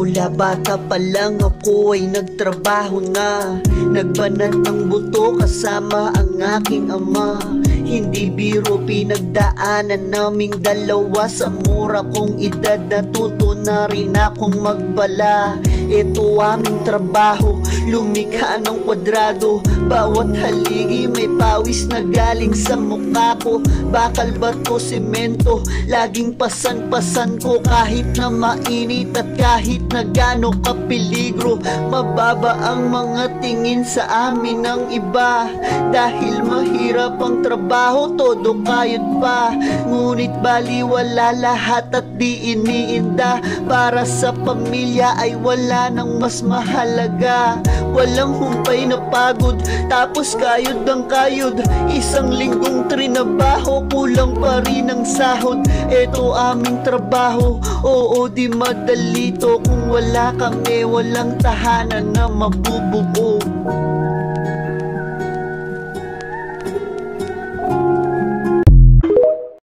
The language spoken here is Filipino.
Mula bata pa lang ako ay nagtrabaho na, nagbanat ng buto kasama ang aking ama. Hindi biro pinagdaanan naming dalawa, sa mura kong edad natuto na rin akong magbala. Ito aming trabaho, lumikha ng kwadrado, bawat haligi may pawis na galing sa mukha ko. Bakal, bato, semento, laging pasan-pasan ko. Kahit na mainit at kahit na gaano kapeligro, mababa ang mga tingin sa amin ng iba. Dahil mahirap ang trabaho, todo kayod pa. Ngunit baliwala lahat at di iniinda. Para sa pamilya ay wala nang mas mahalaga. Walang humpay na pagod, tapos kayod ang kayod. Isang linggong trinabaho, kulang pa rin ang sahod. Ito aming trabaho, oo di madali to. Kung wala kami, walang tahanan na mabubuo.